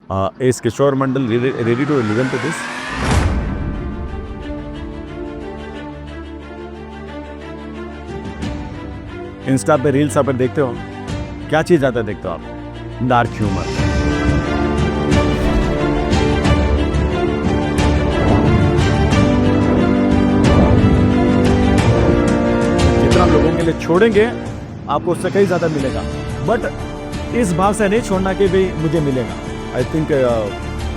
Is Kishore Mandal ready to listen to this? Insta पे reels आप देखते हो, क्या चीज़ ज़्यादा देखते हो आप? Dark humour. जितना लोगों के लिए छोड़ेंगे आपको उससे कहीं ज़्यादा मिलेगा, बट इस भाव से नहीं छोड़ना कि भाई मुझे मिलेगा। आई थिंक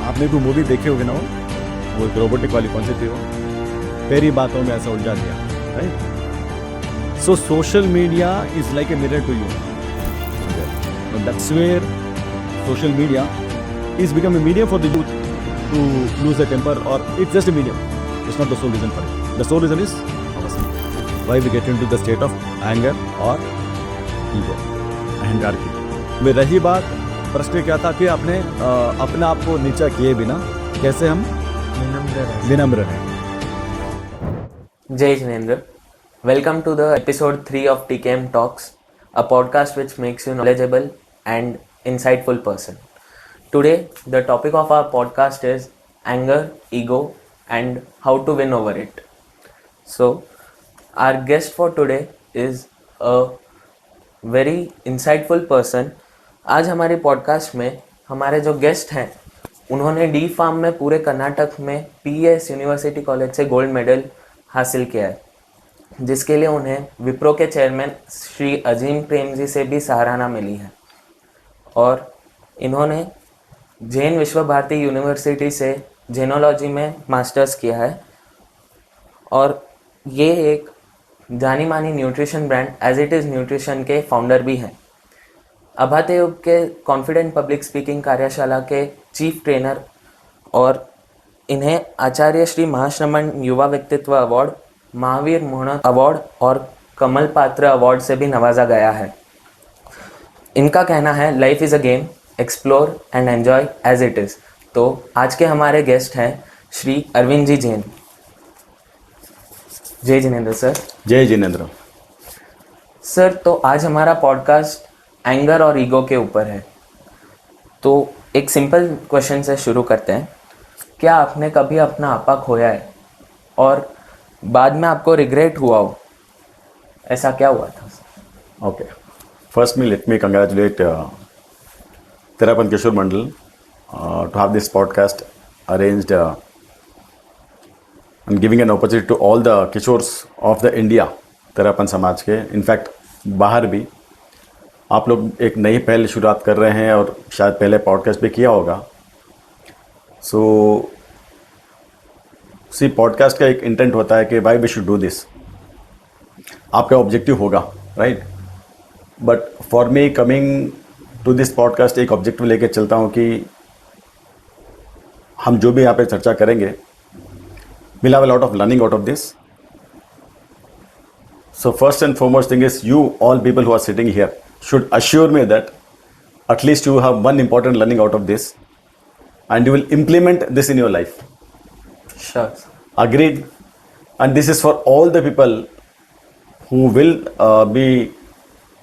आपने कोई मूवी देखी होगी ना, वो रोबोटिक वाली, कौन सी थी वो, तेरी बातों में ऐसा उलझा दिया, right? So social media is like a mirror to you, that's where social media is become a medium for the youth to lose their temper, or it's just a medium. It's not the sole reason for it. The sole reason is why we get into the state of anger or ego, अहंकार की। में रही बात, प्रश्न क्या था कि आपने अपने आप को नीचा किए बिना कैसे हम विनम्र रहें। Jai Jinendra. Welcome to the episode 3 of TKM Talks, a podcast which makes you knowledgeable and insightful person. Today, the topic of our podcast is anger, ego, and how to win over it. So, our guest for today is a very insightful person. आज हमारे podcast में हमारे जो guest हैं, उन्होंने D pharm में पूरे कर्नाटक में पीएस यूनिवर्सिटी कॉलेज से गोल्ड मेडल हासिल किया है, जिसके लिए उन्हें विप्रो के चेयरमैन श्री अजीम प्रेम जी से भी सराहना मिली है। और इन्होंने जैन विश्व भारती यूनिवर्सिटी से जेनोलॉजी में मास्टर्स किया है, और ये एक जानी मानी nutrition brand as it is nutrition के फाउंडर भी हैं। अभाते युग के कॉन्फिडेंट पब्लिक स्पीकिंग कार्यशाला के चीफ ट्रेनर, और इन्हें आचार्य श्री महाश्रमण युवा व्यक्तित्व अवार्ड, महावीर मोहन अवार्ड और कमल पात्र अवार्ड से भी नवाजा गया है। इनका कहना है life is a game, explore and enjoy as it is. तो आज के हमारे गेस्ट हैं श्री अरविंद जी जैन। जय जिनेंद्र सर। जय जिनेंद्र सर, तो आज हमारा पॉडकास्ट एंगर और ईगो के ऊपर है। तो एक सिंपल क्वेश्चन से शुरू करते हैं। क्या आपने कभी अपना आपा खोया है और बाद में आपको रिग्रेट हुआ हो? ऐसा क्या हुआ था? Okay, first let me congratulate Therapan Kishore Mandal to have this podcast arranged and giving an opportunity to all the Kishores of the India, Therapan समाज के, इनफैक्ट बाहर भी। आप लोग एक नई पहल शुरुआत कर रहे हैं और शायद पहले पॉडकास्ट भी किया होगा। सो पॉडकास्ट का एक इंटेंट होता है कि why we should do this, आपका ऑब्जेक्टिव होगा, right? But for me coming to this podcast एक ऑब्जेक्टिव लेके चलता हूँ कि हम जो भी यहाँ पे चर्चा करेंगे, will have a lot of learning out of this. So first and foremost thing is you all people who are sitting here should assure me that at least you have one important learning out of this and you will implement this in your life. Sure. Agreed? And this is for all the people who will be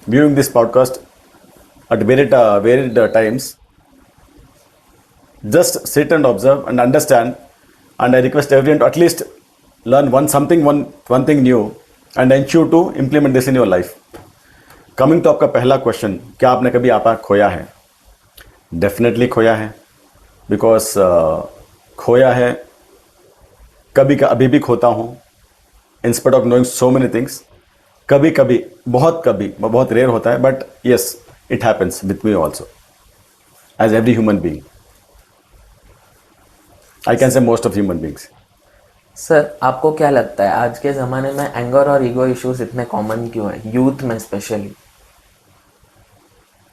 viewing this podcast at varied times. Just sit and observe and understand, and I request everyone to at least learn one thing new and ensure to implement this in your life. Coming तो आपका पहला question, क्या आपने कभी आपा खोया है? Definitely खोया है, बिकॉज खोया है, कभी का अभी भी खोता हूँ, in spite of knowing so many things. कभी बहुत रेयर होता है, but yes, it happens with me also as every human being. I can say most of human beings. Sir, आपको क्या लगता है आज के ज़माने में एंगर और ईगो इश्यूज इतने कॉमन क्यों हैं, यूथ में specially?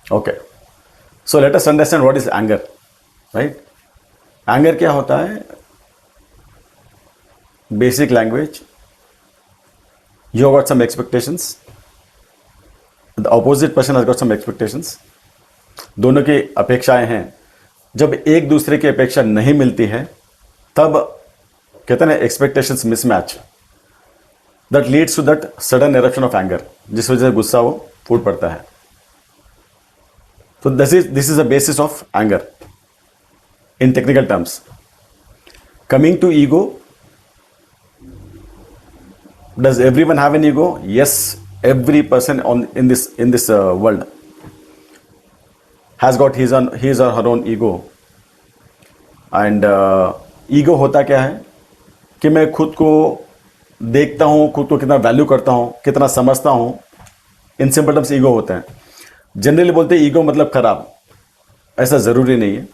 Okay, so let us understand what is anger, right? Anger क्या होता है? Basic language, you got some expectations, the opposite person has got some expectations, दोनों की अपेक्षाएं हैं। जब एक दूसरे की अपेक्षा नहीं मिलती है, तब कहते हैं expectations mismatch, that leads to that sudden eruption of anger, जिस वजह से गुस्सा वो फूट पड़ता है। तो this is the basis of anger. in technical terms. Coming to ego, does everyone have an ego? Yes, every person in this world has got his or her own ego. And ego होता क्या है कि मैं खुद को देखता हूँ, खुद को कितना वैल्यू करता हूँ, कितना समझता हूँ. इन सिंपल टर्म्स ईगो होते हैं. जनरली बोलते हैं ईगो मतलब खराब. ऐसा ज़रूरी नहीं है,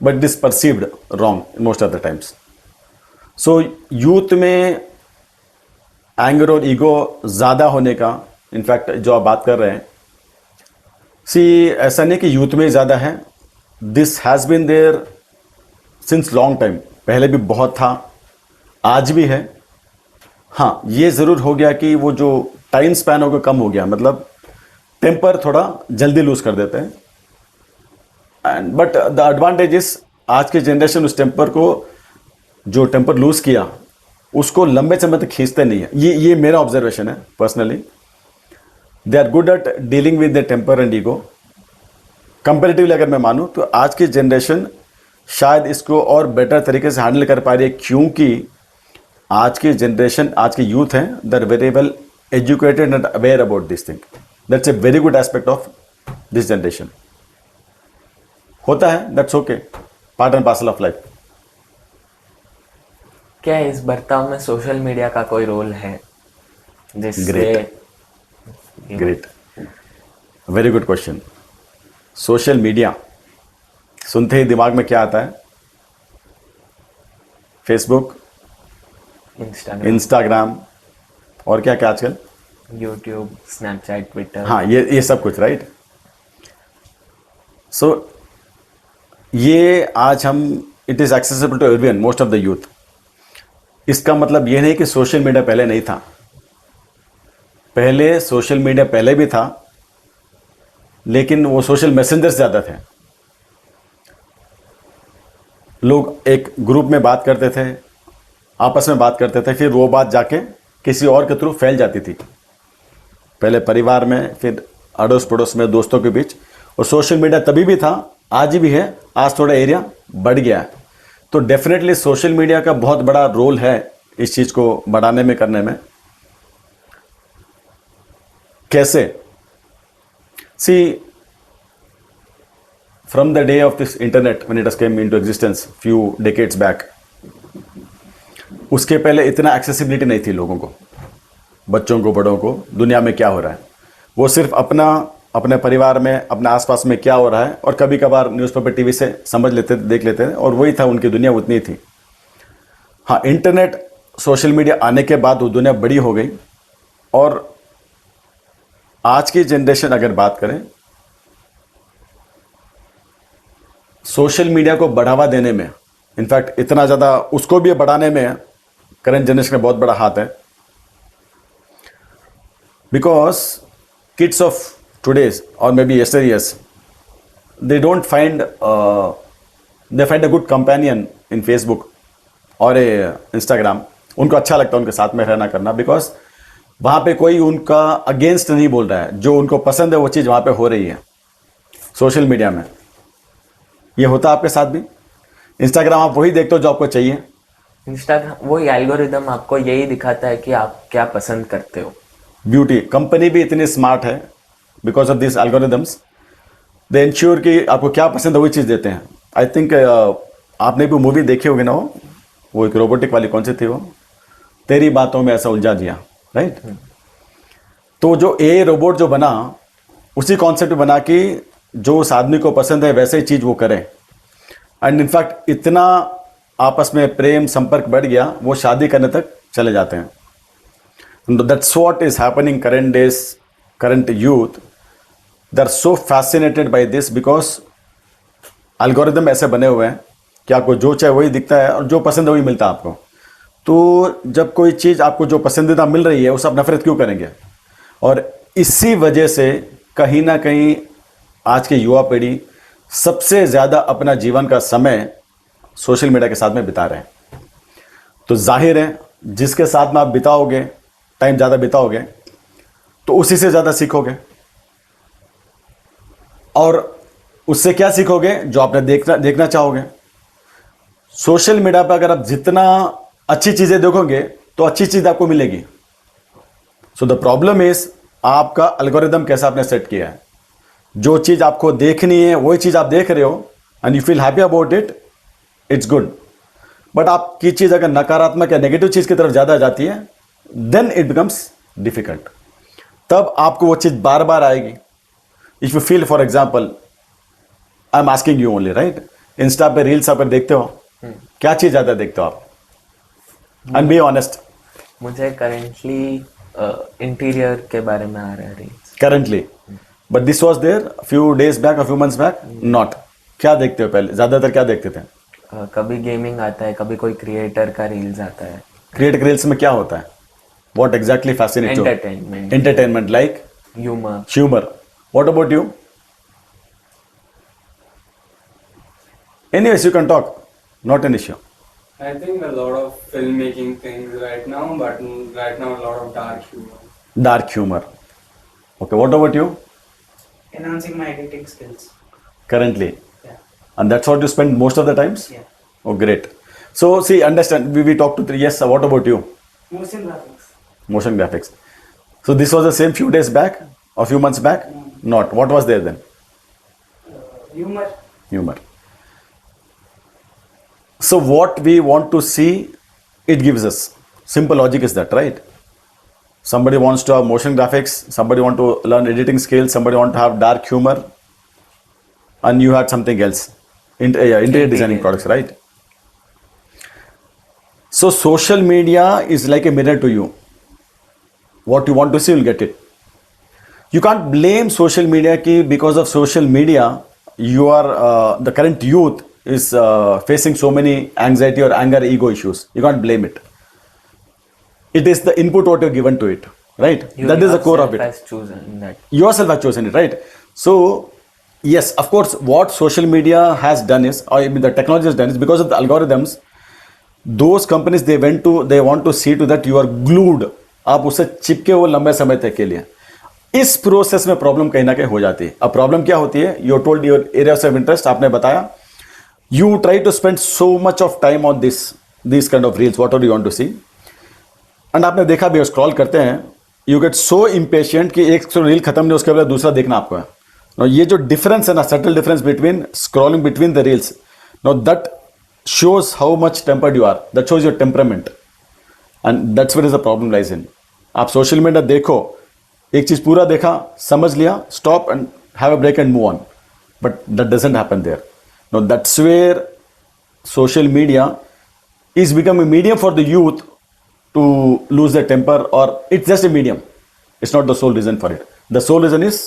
but this perceived wrong most of the times. So youth में एंगर और ईगो ज़्यादा होने का, इनफैक्ट जो आप बात कर रहे हैं, ऐसा नहीं कि यूथ में ज़्यादा है. This has been there since long time. पहले भी बहुत था, आज भी है. हाँ, ये ज़रूर हो गया कि वो जो टाइम स्पैन होगा कम हो गया, मतलब टेम्पर थोड़ा जल्दी लूज कर देते हैं. And but the advantage is आज के जनरेशन उस टेम्पर को, जो टेम्पर लूज किया, उसको लंबे समय तक खींचते नहीं है. ये मेरा ऑब्जर्वेशन है personally. They are good at dealing with the temper and ego. Comparatively अगर मैं मानूं तो आज की जनरेशन शायद इसको और बेटर तरीके से हैंडल कर पा रही है, क्योंकि आज की जनरेशन, आज के यूथ हैं, they are very well educated and aware about this thing. That's a very good aspect of this generation. होता है, that's okay, part and parcel of life. क्या इस बर्ताव में सोशल मीडिया का कोई रोल है जिससे? Great, very good question. Social media सुनते ही दिमाग में क्या आता है? फेसबुक, इंस्टाग्राम और क्या क्या आजकल, यूट्यूब, स्नैपचैट, ट्विटर. हाँ, ये सब कुछ, राइट. सो ये आज हम, it is accessible to everyone, most of the youth. इसका मतलब ये नहीं कि सोशल मीडिया पहले नहीं था. पहले सोशल मीडिया पहले भी था, लेकिन वो सोशल मैसेंजर्स ज़्यादा थे. लोग एक ग्रुप में बात करते थे, आपस में बात करते थे, फिर वो बात जाके किसी और के थ्रू फैल जाती थी. पहले परिवार में, फिर अड़ोस पड़ोस में, दोस्तों के बीच. और सोशल मीडिया तभी भी था, आज भी है, आज थोड़ा एरिया बढ़ गया है. तो डेफिनेटली सोशल मीडिया का बहुत बड़ा रोल है इस चीज़ को बढ़ाने में, करने में. कैसे? सी, from the day of this internet, when it has came into existence few decades back, उसके पहले इतना एक्सेसिबिलिटी नहीं थी लोगों को, बच्चों को, बड़ों को, दुनिया में क्या हो रहा है. वो सिर्फ अपने परिवार में, अपने आसपास में क्या हो रहा है, और कभी कभार न्यूज़पेपर, टीवी से समझ लेते थे, देख लेते थे, और वही था उनकी दुनिया, उतनी थी. हाँ, इंटरनेट, सोशल मीडिया आने के बाद वो दुनिया बड़ी हो गई. और आज की जनरेशन अगर बात करें, सोशल मीडिया को बढ़ावा देने में, इनफैक्ट इतना ज़्यादा उसको भी बढ़ाने में करंट जनरेशन का बहुत बड़ा हाथ है. बिकॉज किड्स ऑफ टुडेज और may be यस्टर years, they don't find, they find a good companion in Facebook और इंस्टाग्राम. उनको अच्छा लगता है उनके साथ में रहना, करना, बिकॉज वहाँ पे कोई उनका अगेंस्ट नहीं बोल रहा है. जो उनको पसंद है वो चीज़ वहाँ पे हो रही है सोशल मीडिया में. ये होता है आपके साथ भी? इंस्टाग्राम आप वही देखते हो जो आपको चाहिए. इंस्टाग्राम वही एल्गोरिदम आपको यही दिखाता है कि आप क्या पसंद करते हो. ब्यूटी कंपनी भी इतनी स्मार्ट है, because of this algorithms they ensure कि आपको क्या पसंद है वही चीज़ देते हैं. आई थिंक आपने भी मूवी देखी होगी ना, वो एक रोबोटिक वाली, कौन सी थी वो, तेरी बातों में ऐसा उलझा दिया, राइट. तो जो ए रोबोट जो बना, उसी कॉन्सेप्ट बना कि जो उस आदमी को पसंद है वैसे ही चीज़ वो करें. एंड इनफैक्ट इतना आपस में प्रेम संपर्क बढ़ गया, वो शादी करने तक चले जाते हैं. That's what is happening current days. Current youth, they are so fascinated by this, because algorithm ऐसे बने हुए हैं कि आपको जो चाहे वही दिखता है, और जो पसंद है वही मिलता है आपको. तो जब कोई चीज़ आपको जो पसंदीदा मिल रही है, उससे आप नफरत क्यों करेंगे? और इसी वजह से कहीं ना कहीं आज की युवा पीढ़ी सबसे ज़्यादा अपना जीवन का समय सोशल मीडिया के साथ में बिता रहे हैं. तो जाहिर है, जिसके साथ में आप बिताओगे, टाइम ज़्यादा बिताओगे, तो उसी से ज़्यादा सीखोगे, और उससे क्या सीखोगे? जो आपने देखना चाहोगे। सोशल मीडिया पर अगर आप जितना अच्छी चीजें देखोगे तो अच्छी चीज आपको मिलेगी। सो द प्रॉब्लम इज आपका एल्गोरिदम कैसा आपने सेट किया है। जो चीज आपको देखनी है वही चीज आप देख रहे हो and you feel happy about it, it's good. But आपकी चीज अगर नकारात्मक या नेगेटिव चीज की तरफ ज्यादा जाती है देन इट बिकम्स डिफिकल्ट। तब आपको वो चीज बार बार आएगी। If you feel, for example, I am asking you only, right, insta पे रील्स आप देखते हो, क्या चीज ज्यादा देखते हो आप? And be honest. मुझे करेंटली इंटीरियर के बारे में आ रहा है reels currently, but this was there few days back, few months back, not. क्या देखते हो पहले? ज्यादातर क्या देखते थे? कभी गेमिंग आता है, कभी कोई क्रिएटर का रील्स आता है। क्रिएटर रील्स में क्या होता है? What exactly fascinates you? Entertainment, entertainment, like humour. humor. What about you? Anyways, you can talk. Not an issue. I think a lot of filmmaking things right now, but right now a lot of dark humor. Dark humor. Okay, what about you? Enhancing my editing skills. Currently. Yeah. And that's what you spend most of the times? Yeah. Oh, great. So, see, understand, we talked to three. Yes, sir, what about you? Motion graphics. Motion graphics. So, this was the same few days back, or few months back? Not. What was there then? Humor. Humor. So, what we want to see, it gives us. Simple logic is that, right? Somebody wants to have motion graphics, somebody want to learn editing skills, somebody want to have dark humor, and you had something else. Interior designing products, right? So social media is like a mirror to you. What you want to see, you'll get it. You can't blame social media ki because of social media, you are the current youth is facing so many anxiety or anger, ego issues. You can't blame it. It is the input what you're given to it, right? You That is the core of yourself it. has chosen that. Yourself have chosen it, right? So yes, of course, what social media has done is, or I mean the technology has done is, because of the algorithms, those companies they want to see to that you are glued. आप उससे चिपके हो लंबे समय तक के लिए। इस प्रोसेस में प्रॉब्लम कहीं ना कहीं हो जाती है। अब प्रॉब्लम क्या होती है? You told your areas of interest, आपने बताया, you try to spend so much of time on this kind of reels, what are you want to see, and आपने देखा भी, स्क्रॉल करते हैं, यू गेट सो इम्पेशेंट कि एक reel खत्म नहीं उसके बाद दूसरा देखना आपको है। नो ये जो डिफरेंस है ना, subtle difference between scrolling between the reels, know that shows how much tempered you are, that shows your temperament, and that's where is the problem lies in. आप सोशल मीडिया देखो, एक चीज पूरा देखा, समझ लिया, stop and have a break and move on, but that doesn't happen there. Now that's where social media is becoming a medium for the youth to lose their temper, or it's just a medium. It's not the sole reason for it. The sole reason is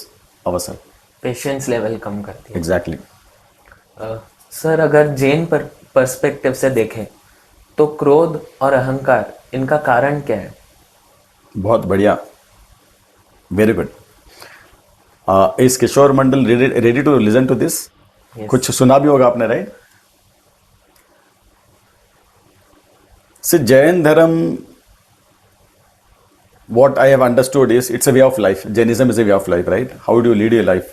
ourselves. Patience level कम करती है। Exactly. Sir, अगर Jain perspective से देखें तो क्रोध और अहंकार, इनका कारण क्या है? बहुत बढ़िया, very good. Is Kishore Mandal ready to listen to this? Yes. कुछ सुना भी होगा आपने, राइट? से जैन धर्म, what I have understood is it's a way of life. Jainism is a way of life, right? How do you lead your life?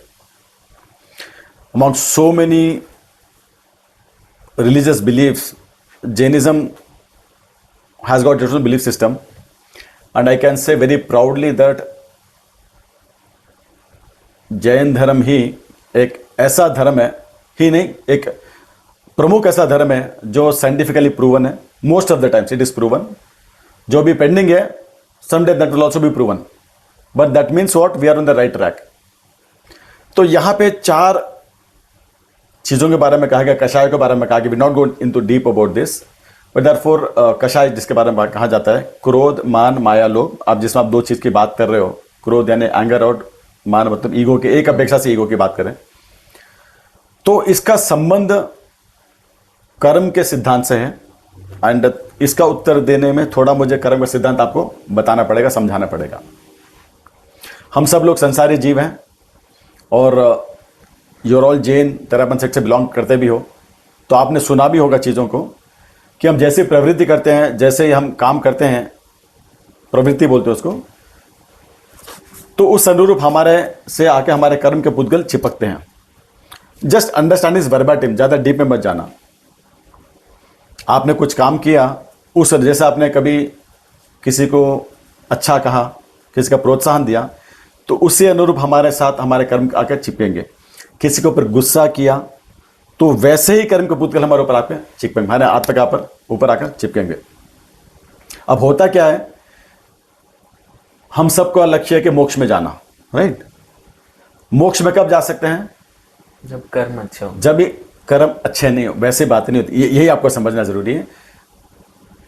Among so many religious beliefs, Jainism has got its own belief system, and I can say very proudly that Jain धर्म ही एक ऐसा धर्म है, ही नहीं, एक प्रमुख ऐसा धर्म है जो साइंटिफिकली प्रूवन है। Most of the times it is proven. जो भी पेंडिंग है, someday that will also be proven, but that means what? We are on the right track. तो यहाँ पे चार चीजों के बारे में कहा गया, कषाय के बारे में कहा गया, we not go into deep about this, but therefore कषाय जिसके बारे में कहा जाता है, क्रोध, मान, माया, लोभ। आप जिसमें आप दो चीज की बात कर रहे हो, क्रोध यानी एंगर और मान मतलब ईगो के, एक अपेक्षा से ईगो की बात करें, तो इसका संबंध कर्म के सिद्धांत से है। एंड इसका उत्तर देने में थोड़ा मुझे कर्म का सिद्धांत आपको बताना पड़ेगा, समझाना पड़ेगा। हम सब लोग संसारी जीव हैं, और you're all Jain Terapanth sect से बिलोंग करते भी हो, तो आपने सुना भी होगा चीज़ों को कि हम जैसे प्रवृत्ति करते हैं, जैसे हम काम करते हैं, प्रवृत्ति बोलते हैं उसको, तो उस अनुरूप हमारे से आके हमारे कर्म के पुद्गल चिपकते हैं। जस्ट अंडरस्टैंड इज वर्बाटिम, ज्यादा डीप में मत जाना। आपने कुछ काम किया, उस जैसे आपने कभी किसी को अच्छा कहा, किसी का प्रोत्साहन दिया, तो उसी अनुरूप हमारे साथ हमारे कर्म आकर चिपकेंगे। किसी के ऊपर गुस्सा किया तो वैसे ही कर्म के पूतगल हमारे ऊपर आकर चिपकेंगे, हमारे आत्मा पर ऊपर आकर चिपकेंगे। अब होता क्या है, हम सबका लक्ष्य है कि मोक्ष में जाना, राइट। मोक्ष में कब जा सकते हैं? जब कर्म अच्छे हो। जब ये कर्म अच्छे नहीं हो, वैसे बात नहीं होती। यही आपको समझना जरूरी है।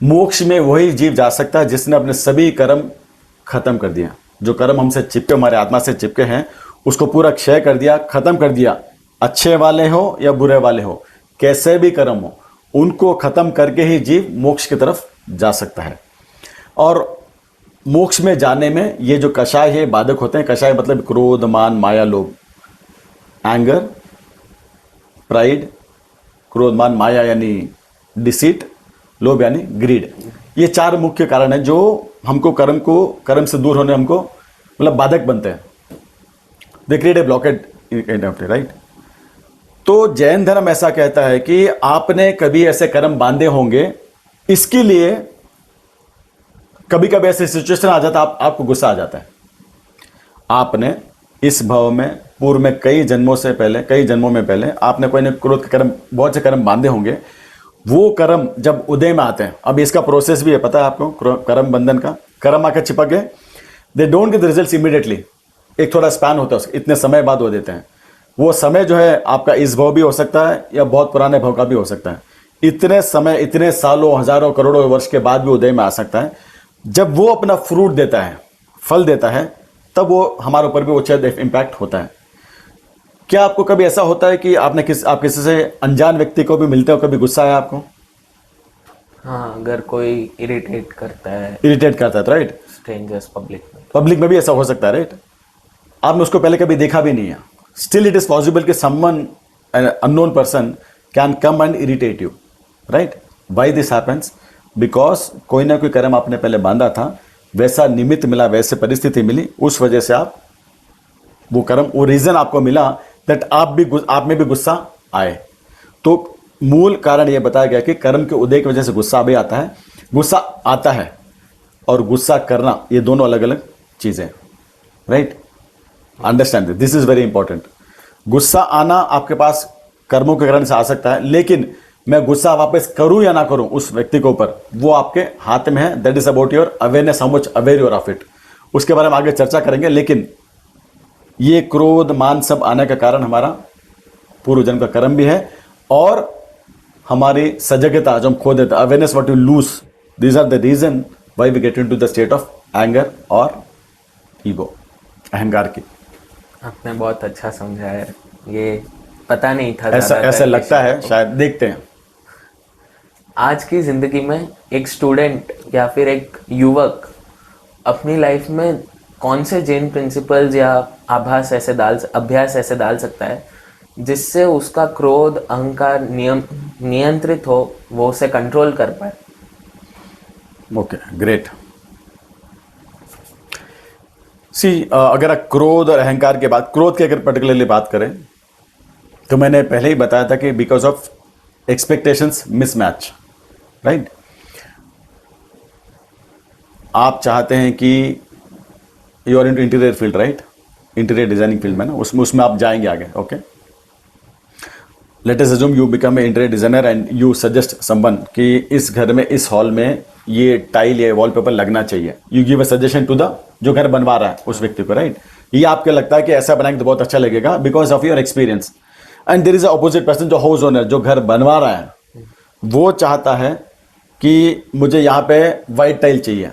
मोक्ष में वही जीव जा सकता है जिसने अपने सभी कर्म खत्म कर दिया। जो कर्म हमसे चिपके, हमारे आत्मा से चिपके हैं, उसको पूरा क्षय कर दिया, खत्म कर दिया। अच्छे वाले हो या बुरे वाले हो, कैसे भी कर्म हो, उनको खत्म करके ही जीव मोक्ष की तरफ जा सकता है। और मोक्ष में जाने में ये जो कषाय है बाधक होते हैं। कषाय मतलब क्रोध, मान, माया, लोभ, एंगर, प्राइड, क्रोध, मान, माया यानी डिसीट, लोभ यानी ग्रीड। ये चार मुख्य कारण है जो हमको कर्म से दूर होने हमको मतलब बाधक बनते हैं। They create a blockade in right. तो जैन धर्म ऐसा कहता है कि आपने कभी ऐसे कर्म बांधे होंगे, इसके लिए कभी कभी ऐसे सिचुएशन आ जाता है, आपको गुस्सा आ जाता है। आपने इस भाव में पूर्व में कई जन्मों में पहले आपने कोई न क्रोध के कर्म, बहुत से कर्म बांधे होंगे। वो कर्म जब उदय में आते हैं, अब इसका प्रोसेस भी है, पता है आपको कर्म बंधन का। कर्म आकर चिपक गए, they don't get the results immediately. एक थोड़ा स्पैन होता है, इतने समय बाद वो देते हैं। वो समय जो है आपका इस भाव भी हो सकता है या बहुत पुराने भाव का भी हो सकता है। इतने समय, इतने सालों, हजारों, करोड़ों वर्ष के बाद भी उदय में आ सकता है। जब वो अपना फ्रूट देता है, फल देता है, तब वो हमारे ऊपर भी वो शायद इम्पैक्ट होता है। क्या आपको कभी ऐसा होता है कि आप किसी से अनजान व्यक्ति को भी मिलते हो, कभी गुस्सा आया आपको? हाँ, अगर कोई इरिटेट करता है तो राइट। स्ट्रेंजर्स पब्लिक में भी ऐसा हो सकता है, राइट। आपने उसको पहले कभी देखा भी नहीं है, स्टिल इट इज पॉसिबल कि someone, an unknown person can come and irritate you, right. Why this happens? Because कोई ना कोई कर्म आपने पहले बांधा था, वैसा निमित्त मिला, वैसे परिस्थिति मिली, उस वजह से आप वो कर्म, वो रीजन आपको मिला दैट आप में भी गुस्सा आए। तो मूल कारण यह बताया गया कि कर्म के उदय की वजह से गुस्सा भी आता है। गुस्सा आता है और गुस्सा करना, ये दोनों अलग अलग चीजें, right. Understand this is very important. गुस्सा आना आपके पास कर्मों के कारण से आ सकता है, लेकिन मैं गुस्सा वापस करूं या ना करूं उस व्यक्ति के ऊपर, वो आपके हाथ में है। That is about your awareness, how much aware you are of it. उसके बारे में आगे चर्चा करेंगे। लेकिन ये क्रोध, मान सब आने का कारण हमारा पूर्व जन्म का कर्म भी है, और हमारी सजगता जो हम खो देते, awareness what you lose, these are the reason why we get into the state of anger और ईगो, अहंकार की। आपने बहुत अच्छा समझा है, ये पता नहीं था। ऐसा लगता है, शायद देखते हैं। आज की जिंदगी में एक स्टूडेंट या फिर एक युवक अपनी लाइफ में कौन से जैन प्रिंसिपल्स या अभ्यास ऐसे डाल सकता है जिससे उसका क्रोध, अहंकार नियंत्रित हो, वो उसे कंट्रोल कर पाए? Okay, great. अगर आप क्रोध और अहंकार के बाद, क्रोध की अगर पर्टिकुलरली बात करें, तो मैंने पहले ही बताया था कि because of expectations mismatch, right. आप चाहते हैं कि you are into interior field, right, interior designing field में ना, उसमें आप जाएंगे आगे। Okay, let us assume you become a interior designer and you suggest someone कि इस घर में, इस हॉल में ये टाइल या वॉलपेपर लगना चाहिए। You give a suggestion to the जो घर बनवा रहा है उस व्यक्ति को, राइट। ये आपको लगता है कि ऐसा बनाएंगे तो बहुत अच्छा लगेगा because of your experience. And there is a opposite person, जो हाउस ओनर, जो घर बनवा रहा है, वो चाहता है कि मुझे यहाँ पे वाइट टाइल चाहिए,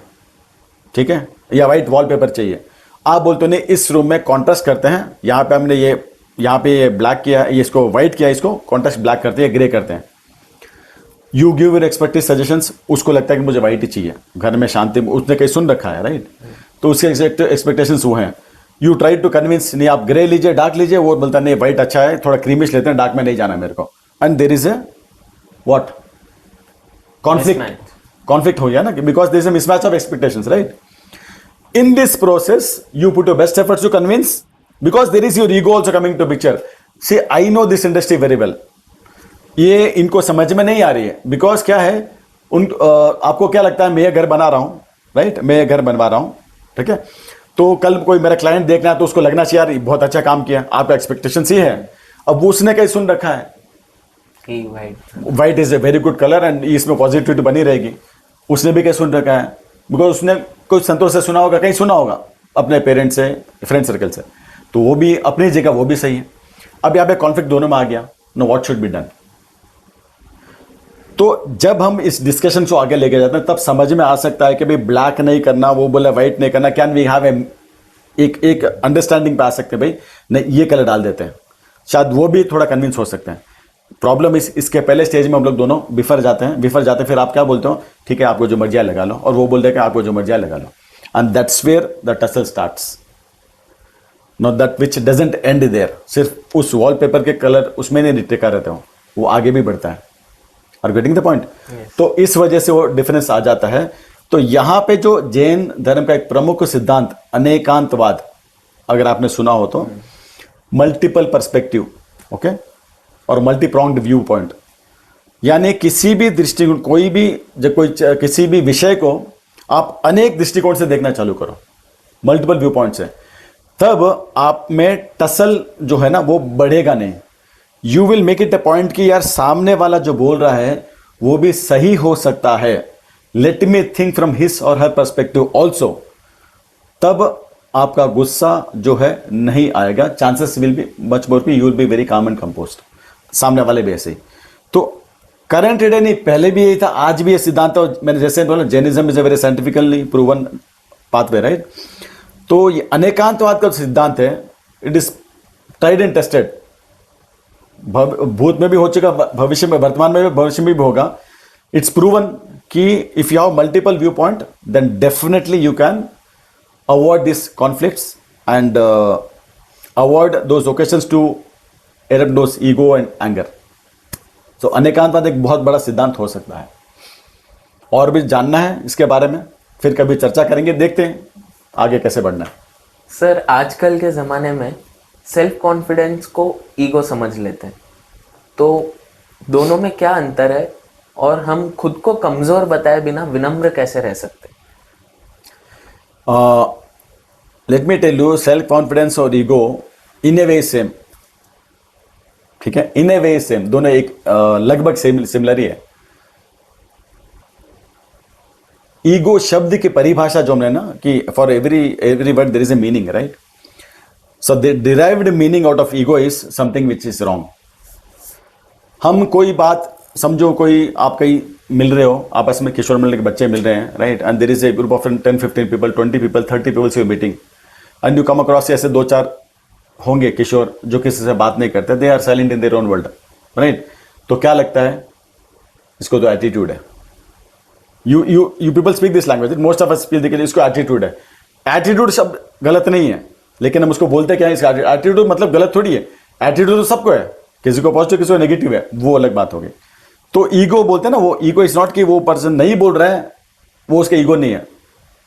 ठीक है, या वाइट वॉलपेपर चाहिए। आप बोलते हो नहीं, इस रूम में कॉन्ट्रास्ट करते हैं, यहाँ पे हमने यहाँ पे ये ब्लैक किया, ये इसको व्हाइट किया, इसको कॉन्ट्रास्ट ब्लैक करते हैं, ग्रे करते हैं। You give your expected suggestions, उसको लगता है कि मुझे व्हाइट ही चाहिए, घर में शांति, उसने कहीं सुन रखा है, राइट। तो उसके एक्सपेक्टेशंस वो हैं। यू ट्राई टू कन्विंस, नहीं आप ग्रे लीजिए, डार्क लीजिए, वो बोलता नहीं व्हाइट अच्छा है, थोड़ा क्रीमिश लेते हैं, डार्क में नहीं जाना मेरे को। And there is a what conflict हो गया ना, because there is a mismatch of expectations, right. In this process, you put your best efforts to convince, because there is your ego also coming to picture. See I know this industry very well, ये इनको समझ में नहीं आ रही है। Because क्या है, आपको क्या लगता है, मैं ये घर बना रहा हूं, राइट, मैं ये घर बनवा रहा हूं, ठीक है, तो कल कोई मेरा क्लाइंट देखना है तो उसको लगना चाहिए यार बहुत अच्छा काम किया, आपका एक्सपेक्टेशन ही है। अब उसने कहीं सुन रखा है कि white is a very good colour and इसमें पॉजिटिविटी बनी रहेगी, उसने भी कहीं सुन रखा है, बिकॉज उसने कोई संतोष से सुना होगा, कहीं सुना होगा अपने पेरेंट्स से, फ्रेंड सर्कल से, तो वो भी अपनी जगह वो भी सही है। अब यहाँ पे कॉन्फ्लिक्ट दोनों में आ गया, know what should be done. तो जब हम इस डिस्कशन को आगे लेके जाते हैं तब समझ में आ सकता है कि भाई ब्लैक नहीं करना, वो बोले व्हाइट नहीं करना, कैन वी हैव एक अंडरस्टैंडिंग पे आ सकते हैं, भाई नहीं ये कलर डाल देते हैं, शायद वो भी थोड़ा कन्विंस हो सकते हैं। प्रॉब्लम इसके पहले स्टेज में हम लोग दोनों बिफर जाते हैं, फिर आप क्या बोलते हो, ठीक है आपको जो मर्जी लगा लो, और वो बोलते हैं कि आपको जो मर्जी लगा लो, and that's where the tussle starts, not that which doesn't end there. सिर्फ उस वॉलपेपर के कलर उसमें नहीं टिका रहते हो, वो आगे भी बढ़ता है। Are getting the point? तो इस वजह से वो डिफरेंस आ जाता है। तो यहां पे जो जैन धर्म का एक प्रमुख सिद्धांत अनेकांतवाद, अगर आपने सुना हो तो, मल्टीपल पर्सपेक्टिव, ओके, और मल्टी प्रोंग्ड व्यू पॉइंट, यानी किसी भी दृष्टिकोण, किसी भी विषय को आप अनेक दृष्टिकोण से देखना चालू करो, मल्टीपल व्यू पॉइंट से, तब आप में टसल जो है ना वो बढ़ेगा नहीं। You will make it a point कि यार सामने वाला जो बोल रहा है वो भी सही हो सकता है, let me think from his और हर पर्सपेक्टिव ऑल्सो, तब आपका गुस्सा जो है नहीं आएगा, chances will be much more be, you will be very calm and composed, सामने वाले भी ऐसे ही। तो करंट डे नहीं, पहले भी यही था, आज भी ये सिद्धांत है। मैंने जैसे बोला Jainism is a very scientifically proven pathway, right. तो ये अनेकांतवाद का सिद्धांत है, it is tried and tested, भूत में भी हो चुका, भविष्य में, वर्तमान में भी, भविष्य में भी होगा। इट्स प्रूवन कि if you have multiple view point then definitely you can avoid this conflicts and avoid those occasions to erupt those ego and anger. So Anekantavada एक बहुत बड़ा सिद्धांत हो सकता है। और भी जानना है इसके बारे में, फिर कभी चर्चा करेंगे, देखते हैं आगे कैसे बढ़ना है। सर, आजकल के ज़माने में सेल्फ कॉन्फिडेंस को ईगो समझ लेते हैं, तो दोनों में क्या अंतर है, और हम खुद को कमज़ोर बताए बिना विनम्र कैसे रह सकते हैं? Let me tell you, self confidence और ego in a way same, ठीक है, इन ए वे सेम, दोनों एक लगभग सिमिलर ही है। ईगो शब्द की परिभाषा जो हमने ना कि for every word there is a meaning, right. So the derived meaning out of ego is something which is wrong. हम कोई बात समझो, कोई आप कहीं मिल रहे हो, आपस में किशोर मंडल के बच्चे मिल रहे हैं, right, and there is a group of 10-15 people, 20 people, 30 people you meeting, and you come across ऐसे 2-4 होंगे किशोर जो किसी से बात नहीं करते, they are silent in their own world, right. तो क्या लगता है, इसको तो एटीट्यूड है। You people speak this language, most of us speak, देखिए इसको एटीट्यूड है। एटीट्यूड शब्द गलत नहीं है, लेकिन हम उसको बोलते क्या है, इसका एटीट्यूड मतलब गलत थोड़ी है। एटीट्यूड तो सबको है, किसी को पॉजिटिव किसी को नेगेटिव है, वो अलग बात होगी। तो ईगो बोलते हैं ना, वो ईगो इज नॉट कि वो पर्सन नहीं बोल रहा है वो उसका ईगो नहीं है।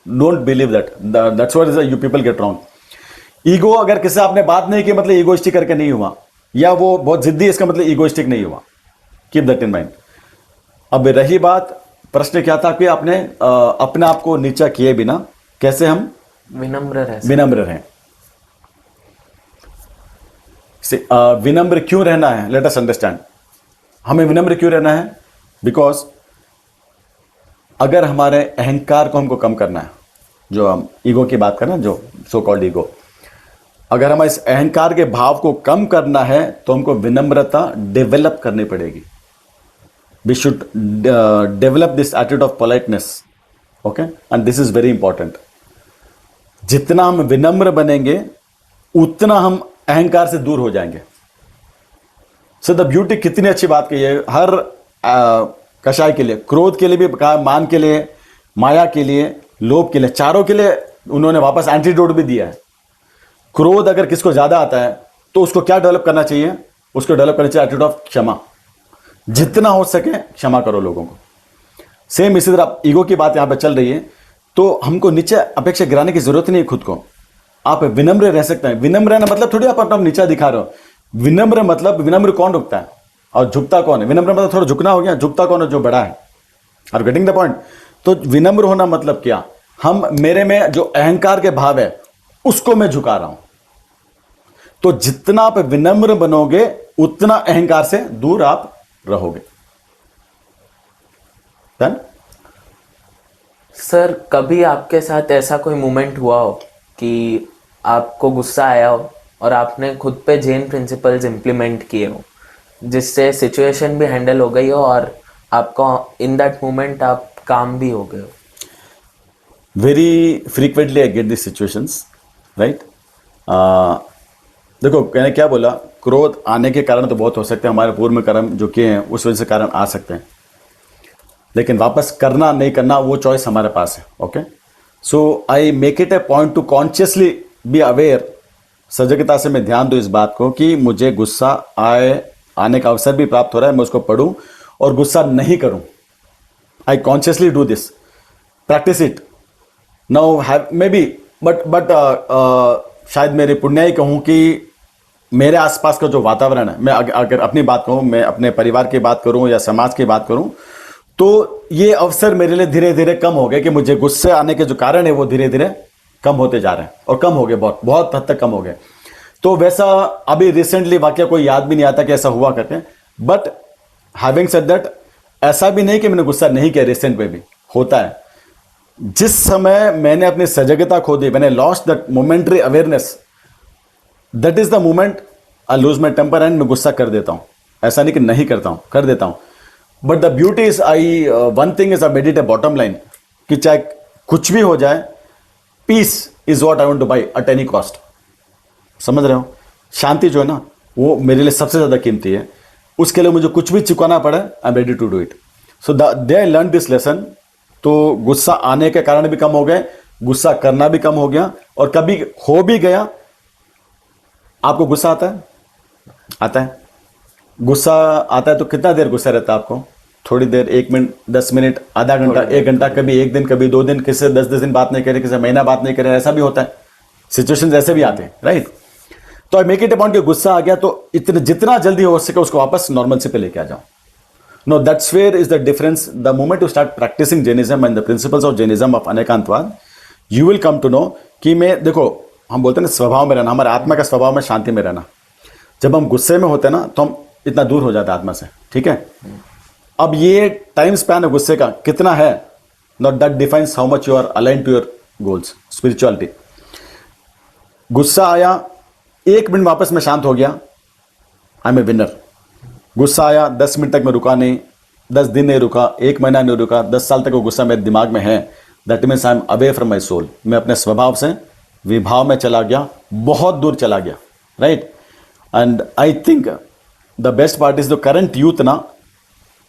Don't believe that's what you people get wrong. Ego अगर किसी से आपने बात नहीं की मतलब ईगोइस्टिक करके नहीं हुआ, या वो बहुत जिद्दी, इसका मतलब ईगोइस्टिक नहीं हुआ। Keep that in mind. अब रही बात, प्रश्न क्या था कि आपने अपने आप को नीचा किए बिना कैसे हम विनम्र रहें। विनम्र क्यों रहना है, लेट अस अंडरस्टैंड। हमें विनम्र क्यों रहना है? बिकॉज अगर हमारे अहंकार को हमको कम करना है, जो हम ईगो की बात करें, जो सो कॉल्ड ईगो, अगर हमें इस अहंकार के भाव को कम करना है तो हमको विनम्रता डेवलप करनी पड़ेगी। We should develop this attitude of politeness, okay, and this is very important. जितना हम विनम्र बनेंगे उतना हम अहंकार से दूर हो जाएंगे। सो द ब्यूटी, कितनी अच्छी बात कही है। हर कषाय के लिए, क्रोध के लिए भी कहा, मान के लिए, माया के लिए, लोभ के लिए, चारों के लिए उन्होंने वापस एंटीडोट भी दिया है। क्रोध अगर किसको ज्यादा आता है तो उसको क्या डेवलप करना चाहिए? उसको डेवलप करना चाहिए एटीट्यूड ऑफ क्षमा। जितना हो सके क्षमा करो लोगों को। सेम इसी तरह ईगो की बात यहां पे चल रही है, तो हमको नीचे अपेक्षा गिराने की जरूरत नहीं है खुद को। आप विनम्र रह सकते हैं। विनम्र रहना मतलब थोड़ी आप अपना नीचा दिखा रहे हो। विनम्र मतलब विनम्र कौन रुकता है और झुकता कौन है? विनम्र मतलब थोड़ा झुकना हो गया, झुकता कौन है? जो बड़ा है। Are getting the point? तो विनम्र होना मतलब क्या? हम मेरे में जो अहंकार के भाव है उसको मैं झुका रहा हूं। तो जितना आप विनम्र बनोगे उतना अहंकार से दूर आप रहोगे। Done? सर कभी आपके साथ ऐसा कोई मोमेंट हुआ हो कि आपको गुस्सा आया हो और आपने खुद पे जैन प्रिंसिपल्स इम्प्लीमेंट किए हो जिससे सिचुएशन भी हैंडल हो गई हो और आपको इन दैट मोमेंट आप काम भी हो गए हो? Very frequently I get this situations, right? देखो मैंने क्या बोला, क्रोध आने के कारण तो बहुत हो सकते हैं, हमारे पूर्व में कर्म जो किए हैं उस वजह से कारण आ सकते हैं, लेकिन वापस करना नहीं करना वो चॉइस हमारे पास है। Okay, so I make it A point two consciously be aware, सजगता से मैं ध्यान दूं इस बात को कि मुझे गुस्सा आने का अवसर भी प्राप्त हो रहा है, मैं उसको पढ़ूं और गुस्सा नहीं करूं। I consciously do this, practice it now, have may be but शायद मेरी पुण्य ही कहूं कि मेरे आसपास का जो वातावरण है, मैं अगर अपनी बात कहूं, मैं अपने परिवार की बात करूं या समाज की बात करूं, तो ये अवसर मेरे लिए धीरे धीरे कम हो गए कि मुझे गुस्से आने के जो कारण है वो धीरे धीरे कम होते जा रहे हैं और कम हो गए, बहुत बहुत हद तक कम हो गए। तो वैसा अभी रिसेंटली वाक्य कोई याद भी नहीं आता कि ऐसा हुआ करके, बट हैविंग सेड दैट, ऐसा भी नहीं कि मैंने गुस्सा नहीं किया, रिसेंट में भी होता है। जिस समय मैंने अपनी सजगता खो दी, मैंने lost that momentary awareness, that is the moment I lose my temper and मैं गुस्सा कर देता हूं। ऐसा नहीं कि नहीं करता हूं, कर देता हूं, but the beauty is I one thing is I made it a bottom line कि चाहे कुछ भी हो जाए, peace is what I want to buy at any cost. समझ रहे हो? शांति जो है ना वो मेरे लिए सबसे ज्यादा कीमती है, उसके लिए मुझे कुछ भी चुकाना पड़े, I am ready to do it. So they I learn this lesson. तो गुस्सा आने के कारण भी कम हो गए, गुस्सा करना भी कम हो गया, और कभी हो भी गया। आपको गुस्सा आता है? आता है। गुस्सा आता है तो कितना देर गुस्सा रहता है आपको? थोड़ी देर, 1 मिनट, 10 मिनट, आधा घंटा, 1 घंटा, कभी 1 दिन, कभी 2 दिन, किसी से 10 दिन बात नहीं करे, किसी से महीना बात नहीं करे, ऐसा भी होता है। सिचुएशन ऐसे भी आते हैं, राइट? तो I make it a point कि गुस्सा आ गया तो जितना जल्दी हो सके उसको वापस नॉर्मल से पे लेके आ जाओ। No, that's where is the difference. The moment you start practising Jainism and the principles of Jainism of Anekantavada, you will come to know कि मैं, देखो हम बोलते हैं ना स्वभाव में रहना, हमारे आत्मा का स्वभाव में शांति में रहना। जब हम गुस्से में होते हैं ना तो हम इतना दूर हो जाते हैं आत्मा से, ठीक है? अब ये टाइम स्पैन है गुस्से का कितना है, not that defines how much you are align to your goals, spirituality. गुस्सा आया, 1 मिनट वापस में शांत हो गया, आई एम ए विनर। गुस्सा आया, 10 मिनट तक मैं रुका नहीं, 10 दिन नहीं रुका, 1 महीना नहीं रुका, 10 साल तक वो गुस्सा मेरे दिमाग में है, that means I am away from my soul. मैं अपने स्वभाव से विभाव में चला गया, बहुत दूर चला गया, right? And I think the best part is the current youth ना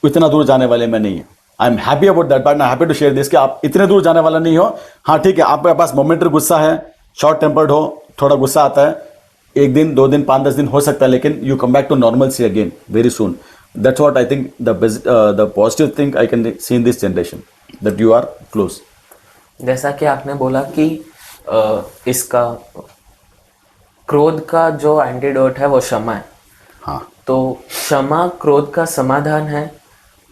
इतना दूर जाने वाले में नहीं है। I am happy about that part, I happy to share this कि आप इतने दूर जाने वाला नहीं हो। हाँ ठीक है, आपके पास मोमेंटरी गुस्सा है, शॉर्ट टेम्पर्ड हो, थोड़ा गुस्सा आता है, 1 दिन, 2 दिन, 5-10 दिन हो सकता है, लेकिन you come back to normal see again very soon. That's what I think the positive thing I can see in this generation, that you are close. जैसा कि आपने बोला कि इसका क्रोध का जो एंटीडोट है वो क्षमा है, हाँ, तो क्षमा क्रोध का समाधान है।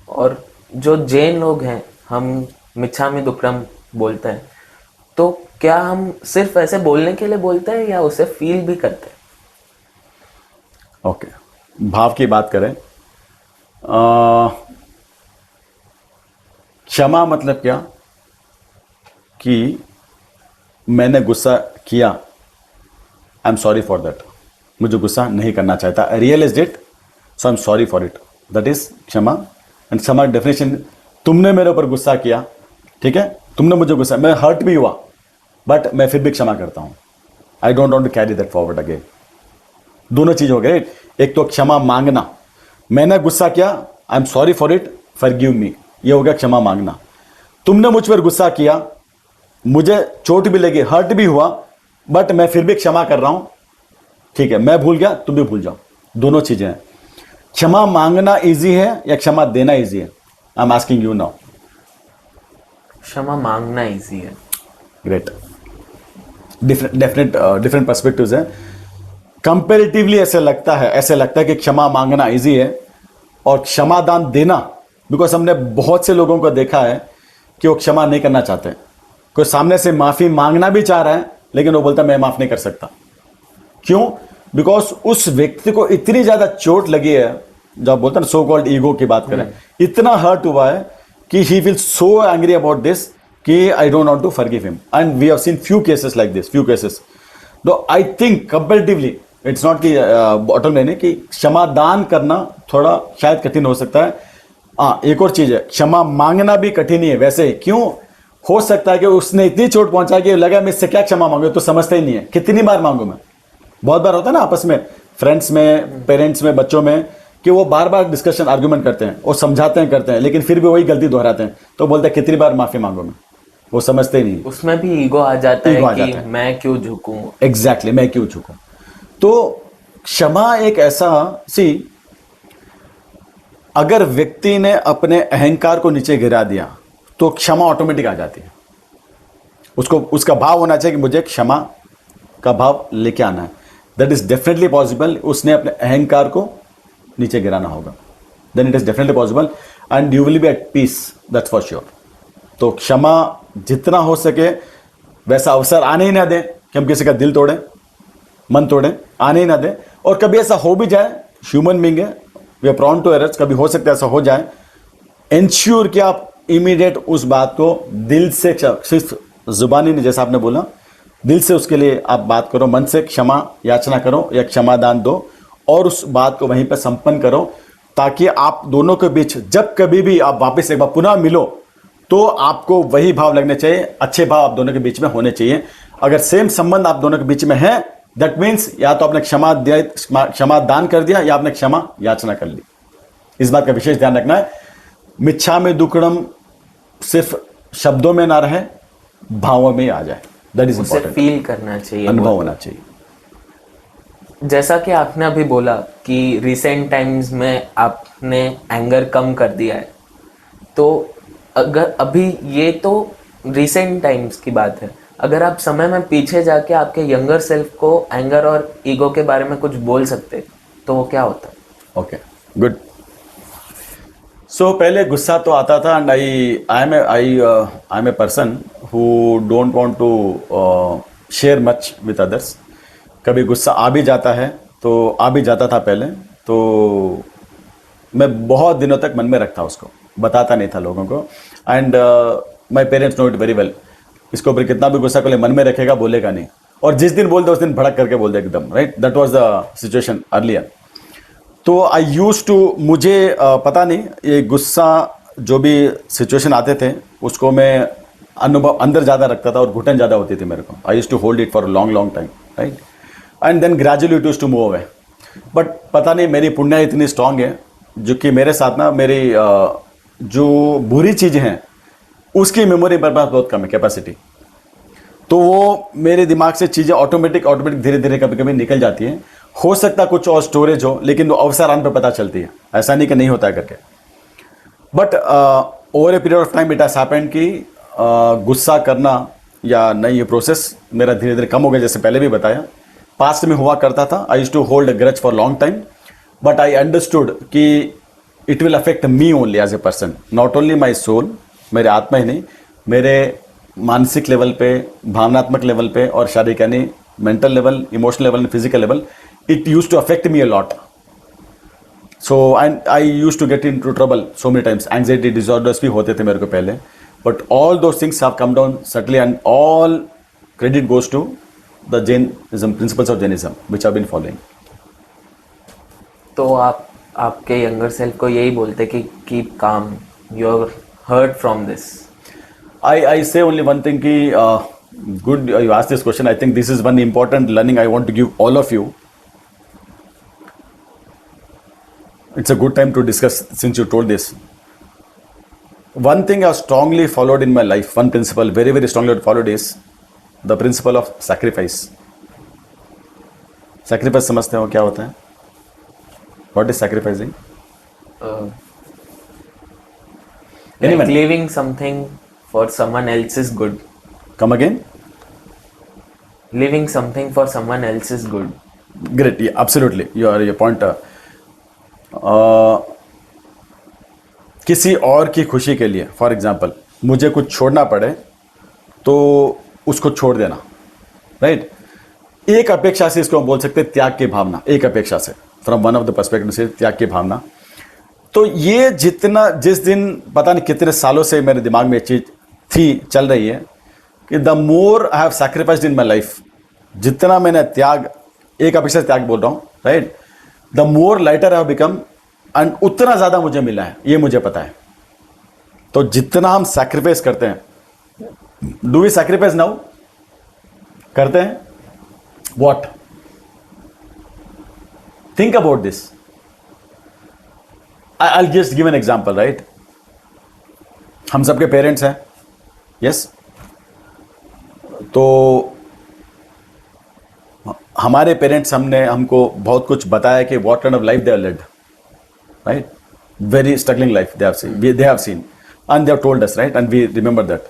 और जो जैन लोग हैं, हम मिच्छामि दुक्कडम बोलते हैं, तो क्या हम सिर्फ ऐसे बोलने के लिए बोलते हैं या उसे फील भी करते हैं? ओके, भाव की बात करें, क्षमा मतलब क्या कि मैंने गुस्सा किया, I am sorry for that, मुझे गुस्सा नहीं करना चाहता, I realised it, so I am sorry for it, that is kshama. And kshama definition, तुमने मेरे ऊपर गुस्सा किया, ठीक है, तुमने मुझे गुस्सा, मैं हर्ट भी हुआ, बट मैं फिर भी क्षमा करता हूं, I don't want to carry that forward again. दोनों चीज हो गए। एक तो क्षमा मांगना, मैंने गुस्सा किया, I am sorry for it, forgive me, ये हो गया क्षमा मांगना। तुमने मुझ पर गुस्सा किया, मुझे चोट भी लगी, हर्ट भी हुआ, बट मैं फिर भी क्षमा कर रहा हूं, ठीक है, मैं भूल गया, तुम भी भूल जाओ। दोनों चीजें हैं। क्षमा मांगना इजी है या क्षमा देना इजी है? I am asking you now. क्षमा मांगना इजी है। ग्रेट, डिफरेंट पर्सपेक्टिव्स है। कंपेरेटिवली ऐसे लगता है कि क्षमा मांगना इजी है और क्षमादान देना, बिकॉज हमने बहुत से लोगों को देखा है कि वो क्षमा नहीं करना चाहते। कोई सामने से माफी मांगना भी चाह रहा है लेकिन वो बोलता है मैं माफ नहीं कर सकता। क्यों? बिकॉज उस व्यक्ति को इतनी ज्यादा चोट लगी है, जब बोलते हैं सो कॉल्ड ईगो की बात करें, इतना हर्ट हुआ है कि ही feel so angry about this कि I don't want to forgive him. And we have seen few cases like this, few cases. तो I think comparatively it's not कि बॉटम लाइन है कि क्षमादान करना थोड़ा शायद कठिन हो सकता है। हाँ, एक और चीज है, क्षमा मांगना भी कठिन ही है वैसे। क्यों? हो सकता है कि उसने इतनी चोट पहुंचा कि लगा मैं इससे क्या क्षमा मांगू, तो समझता ही नहीं है। कितनी बार मांगू मैं? बहुत बार होता है ना आपस में, फ्रेंड्स में, पेरेंट्स में, बच्चों में, कि वो बार बार डिस्कशन आर्गुमेंट करते हैं, वो समझाते हैं, करते हैं, लेकिन फिर भी वही गलती दोहराते हैं। तो बोलते हैं कितनी बार माफी मांगू मैं, वो समझते ही नहीं। उसमें भी ईगो आ जाता ईगो आ है जाता कि है। मैं क्यों झुकूं। एग्जैक्टली, मैं क्यों झुकूं। तो क्षमा एक ऐसा अगर व्यक्ति ने अपने अहंकार को नीचे गिरा दिया तो क्षमा ऑटोमेटिक आ जाती है। उसको उसका भाव होना चाहिए कि मुझे क्षमा का भाव लेके आना है। That is definitely possible. उसने अपने अहंकार को नीचे गिराना होगा, then it is definitely possible and you will be at peace, that's for sure. तो क्षमा जितना हो सके वैसा अवसर आने ही ना दें कि हम किसी का दिल तोड़ें, मन तोड़ें, आने ही ना दें। और कभी ऐसा हो भी जाए, ह्यूमन बीइंग है, we are prone to errors, कभी हो सकता है ऐसा हो जाए, इंश्योर कि आप इमीडिएट उस बात को दिल से, सिर्फ जुबानी नहीं, जैसा आपने बोला, दिल से उसके लिए आप बात करो, मन से क्षमा याचना करो या क्षमादान दो और उस बात को वहीं पर संपन्न करो, ताकि आप दोनों के बीच जब कभी भी आप वापस एक बार पुनः मिलो तो आपको वही भाव लगने चाहिए, अच्छे भाव आप दोनों के बीच में होने चाहिए। अगर सेम संबंध आप दोनों के बीच में है, दैट मीन्स या तो आपने क्षमा दान कर दिया या आपने क्षमा याचना कर ली। इस बात का विशेष ध्यान रखना है। मिच्छामि दुक्कडम सिर्फ शब्दों में ना रहे, भावों में आ जाए। दैट इज उसे इंपॉर्टेंट। फील करना चाहिए, अनुभव होना चाहिए। जैसा कि आपने अभी बोला कि रिसेंट टाइम्स में आपने एंगर कम कर दिया है, तो अगर अभी ये तो रिसेंट टाइम्स की बात है, अगर आप समय में पीछे जाके आपके यंगर सेल्फ को एंगर और ईगो के बारे में कुछ बोल सकते तो वो क्या होता? Okay, good. सो पहले गुस्सा तो आता था and I am a person who don't want to share much with others. कभी गुस्सा आ भी जाता है तो आ भी जाता था पहले, तो मैं बहुत दिनों तक मन में रखता, उसको बताता नहीं था लोगों को। And my parents know it very well. इसके ऊपर कितना भी गुस्सा कर मन में रखेगा, बोलेगा नहीं, और जिस दिन बोल दे उस दिन भड़क करके बोल दे एकदम, right. That was the situation earlier. तो आई यूज टू, मुझे पता नहीं, ये गुस्सा जो भी सिचुएशन आते थे उसको मैं अनुभव अंदर ज़्यादा रखता था और घुटन ज़्यादा होती थी मेरे को। I use to hold it for long long time, right. And then gradually it use to move away. But पता नहीं मेरी पुण्य इतनी स्ट्रांग है जो कि मेरे साथ ना मेरी जो बुरी चीज़ें हैं उसकी मेमोरी मेरे पास बहुत कम है, कैपेसिटी। तो वो मेरे दिमाग से चीज़ें ऑटोमेटिक धीरे धीरे कभी कभी निकल जाती हैं। हो सकता कुछ और स्टोरेज हो, लेकिन वो अवसर आने पर पता चलती है, ऐसा नहीं कि नहीं होता है करके। But over a period of time it has happened कि गुस्सा करना या नहीं, ये प्रोसेस मेरा धीरे धीरे कम हो गया। जैसे पहले भी बताया, पास्ट में हुआ करता था, I used to hold a grudge for long time, but I understood कि it will affect me only as a person, not only my soul, मेरे आत्मा ही नहीं, मेरे मानसिक लेवल पे, भावनात्मक लेवल पे और शारीरिक यानी mental level, emotional level, physical level, it use to affect me a lot. So and I use to get into trouble so many times. Anxiety disorders भी होते थे मेरे को पहले, but all those things have come down subtly and all credit goes to the Jainism, principles of Jainism, which I've been following. तो आप आपके younger self को यही बोलते कि keep calm, you are hurt from this. I say only one thing कि good you asked this question. I think this is one important learning I want to give all of you. It's a good time to discuss since you told this. One thing I strongly followed in my life, one principle very very strongly followed is the principle of sacrifice. Sacrifice समझते हो क्या होता है? What is sacrificing? Like leaving something for someone else is good. Come again? Leaving something for someone else is good. Great, absolutely your point. किसी और की खुशी के लिए, फॉर एग्जांपल मुझे कुछ छोड़ना पड़े तो उसको छोड़ देना, राइट? एक अपेक्षा से इसको हम बोल सकते हैं त्याग की भावना, एक अपेक्षा से, from one of the perspective से त्याग की भावना। तो ये जितना, जिस दिन पता नहीं कितने सालों से मेरे दिमाग में ये चीज थी, चल रही है कि the more I have sacrificed in my life, जितना मैंने त्याग, एक अपेक्षा से त्याग बोल रहा हूं, right, the more lighter I have become, and उतना ज्यादा मुझे मिला है, ये मुझे पता है। तो जितना हम सैक्रिफाइस करते हैं, डू वी सैक्रिफाइस नाउ? करते हैं? What? Think about this. I'll just give an example, right? हम सबके पेरेंट्स हैं, यस? तो हमारे पेरेंट्स हमको बहुत कुछ बताया कि what kind of life they have led, right? Very struggling life they have seen, and they have told us, right? And we remember that.